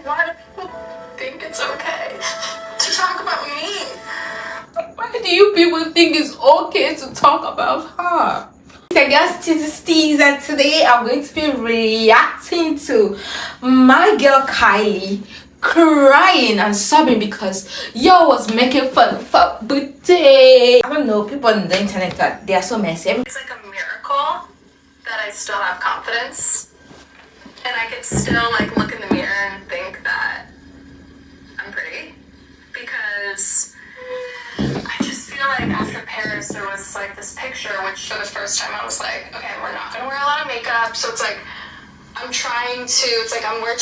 why do people think it's okay to talk about me? Why do you people think it's okay to talk about her? I guess Steez, and today I'm going to be reacting to my girl Kylie crying and sobbing because yo was making fun of her birthday. I don't know, people on the internet that they are so messy. It's like a miracle that I still have confidence and I can still like look in the mirror and think that I'm pretty, because I just feel like after Paris there was like this picture which for the first time I was like, okay, we're not gonna wear a lot of makeup, so it's like I'm trying to, it's like I'm wearing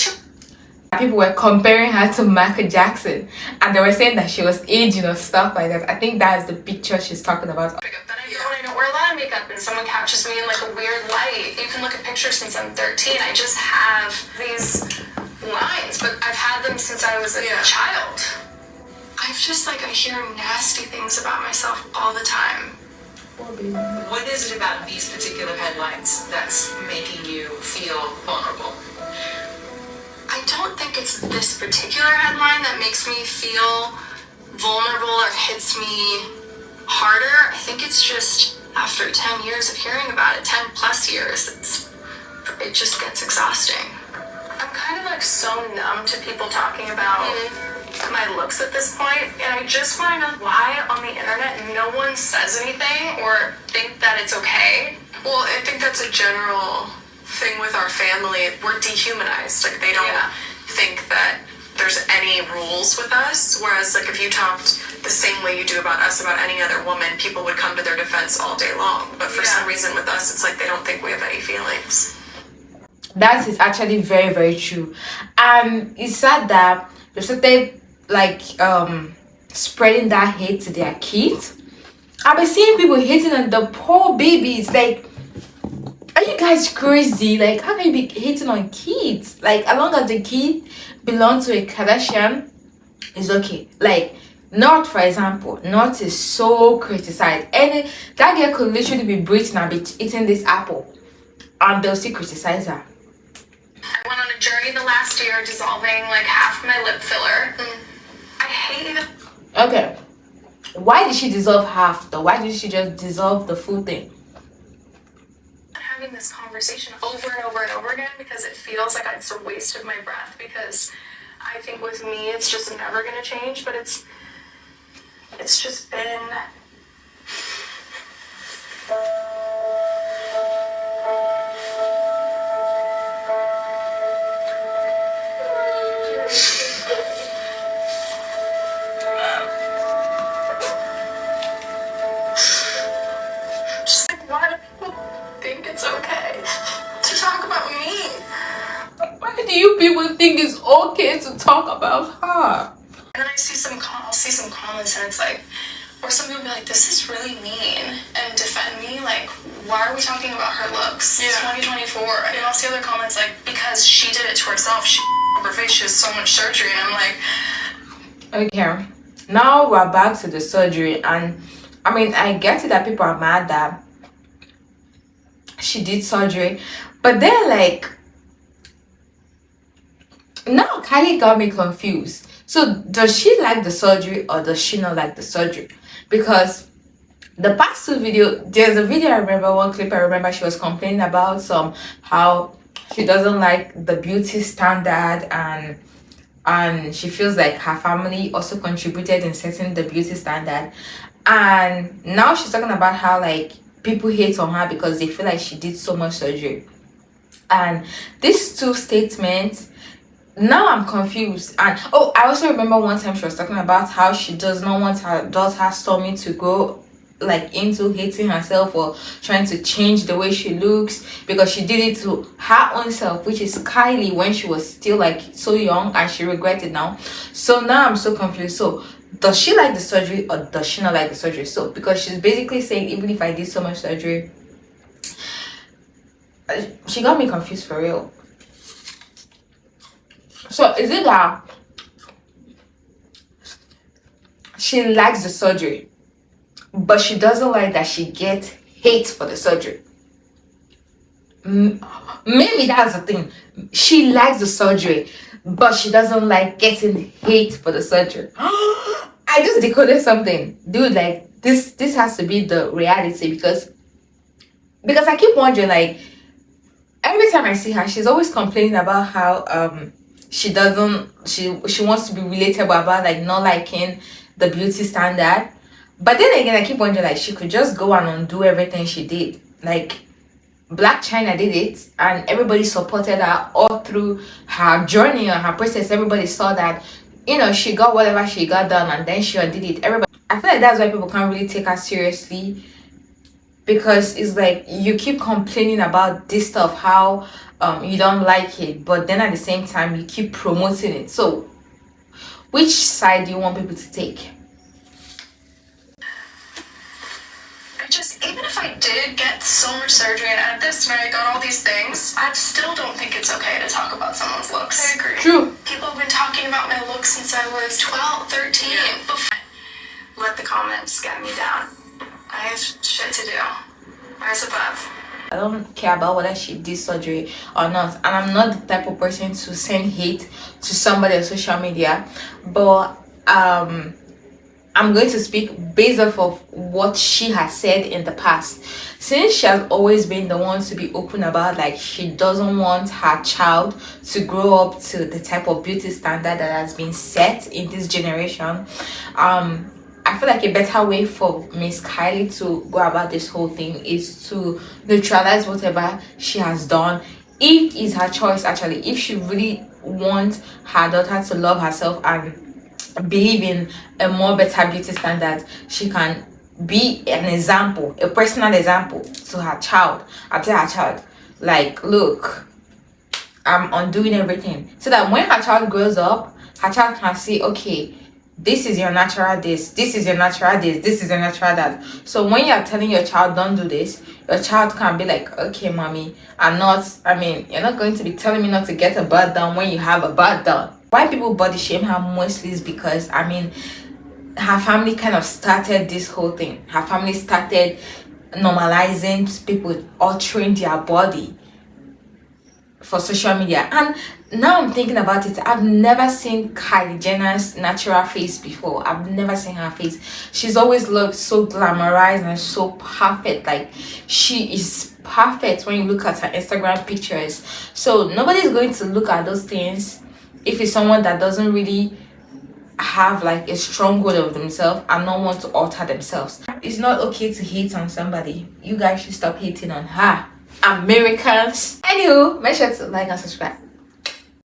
people were comparing her to Michael Jackson and they were saying that she was aging or stuff like that. I think that's the picture she's talking about. When I don't wear a lot of makeup and someone captures me in like a weird light, you can look at pictures since I'm 13. I just have these lines, but I've had them since I was a child. I've just like, I hear nasty things about myself all the time. What is it about these particular headlines that's making you feel vulnerable? I don't think it's this particular headline that makes me feel vulnerable or hits me harder. I think it's just after 10 years of hearing about it, 10 plus years, it just gets exhausting. I'm kind of like so numb to people talking about my looks at this point, and I just want to know why on the internet no one says anything or think that it's okay. Well, I think that's a general thing with our family. We're dehumanized. Like they don't think that there's any rules with us, whereas like if you talked the same way you do about us about any other woman, people would come to their defense all day long. But for some reason with us, it's like they don't think we have any feelings. That is actually very, very true. And it's sad that they started like spreading that hate to their kids. I've been seeing people hating on the poor babies. Like, are you guys crazy? Like, how can you be hating on kids? Like, as long as the kid belongs to a Kardashian, it's okay. Like, Not, for example, Not is so criticized. And that girl could literally be breathing and be eating this apple, and they'll still criticize her. I went on a journey the last year, dissolving like half my lip filler. I hate it. Okay, why did she dissolve half though? Why did she just dissolve the full thing? Having this conversation over and over and over again because it feels like it's a waste of my breath, because I think with me it's just never gonna change, but it's just been just like, why do people think it's okay to talk about me? Why do you people think it's okay to talk about her? And then I'll see some comments and it's like, or some people be like, this is really mean, and defend me. Like, why are we talking about her looks? It's 2024. And then I'll see other comments like, because she did it to herself, she her face, she has so much surgery. And I'm like, okay, now we're back to the surgery. And I mean, I get it that people are mad that she did surgery, but then like, now Kylie got me confused. So does she like the surgery or does she not like the surgery? Because the past two video, there's a video I remember, one clip I remember, she was complaining about how she doesn't like the beauty standard, and she feels like her family also contributed in setting the beauty standard. And now she's talking about how like people hate on her because they feel like she did so much surgery. And these two statements, now I'm confused. And oh, I also remember one time she was talking about how she does not want her daughter Stormy to go like into hating herself or trying to change the way she looks, because she did it to her own self, which is Kylie, when she was still like so young, and she regretted now. So now I'm so confused. So does she like the surgery or does she not like the surgery? So because she's basically saying, even if I did so much surgery, she got me confused for real. So is it that she likes the surgery, but she doesn't like that she gets hate for the surgery? Maybe that's the thing. She likes the surgery, but she doesn't like getting hate for the surgery. I just decoded something, dude. Like this has to be the reality, because I keep wondering, like, every time I see her, she's always complaining about how she doesn't she wants to be relatable about like not liking the beauty standard. But then again, I keep wondering, like, she could just go and undo everything she did. Like, Black China did it, and everybody supported her all through her journey and her process. Everybody saw that, you know, she got whatever she got done, and then she undid it. Everybody, I feel like that's why people can't really take her seriously, because it's like you keep complaining about this stuff, how you don't like it, but then at the same time you keep promoting it. So which side do you want people to take? Just, even if I did get so much surgery and I had this and I got all these things, I still don't think it's okay to talk about someone's looks. I agree. True. People have been talking about my looks since I was 12, 13. Yeah. Let the comments get me down. I have shit to do. Rise above. I don't care about whether she did surgery or not, and I'm not the type of person to send hate to somebody on social media, but I'm going to speak based off of what she has said in the past. Since she has always been the one to be open about, like, she doesn't want her child to grow up to the type of beauty standard that has been set in this generation, I feel like a better way for Miss Kylie to go about this whole thing is to neutralize whatever she has done. If it's her choice, actually, if she really wants her daughter to love herself and believe in a more better beauty standard, she can be an example, a personal example to her child. I tell her child, like, look, I'm undoing everything, so that when her child grows up, her child can see, okay, this is your natural this is your natural this is your natural that. So when you're telling your child don't do this, your child can be like, okay, mommy, you're not going to be telling me not to get a butt done when you have a butt done. Why people body shame her mostly is because, her family kind of started this whole thing. Her family started normalizing people altering their body for social media. And now I'm thinking about it, I've never seen Kylie Jenner's natural face before. I've never seen her face. She's always looked so glamorized and so perfect. Like, she is perfect when you look at her Instagram pictures. So nobody's going to look at those things if it's someone that doesn't really have like a stronghold of themselves and not want to alter themselves. It's not okay to hate on somebody. You guys should stop hating on her, Americans. Anywho, make sure to like and subscribe.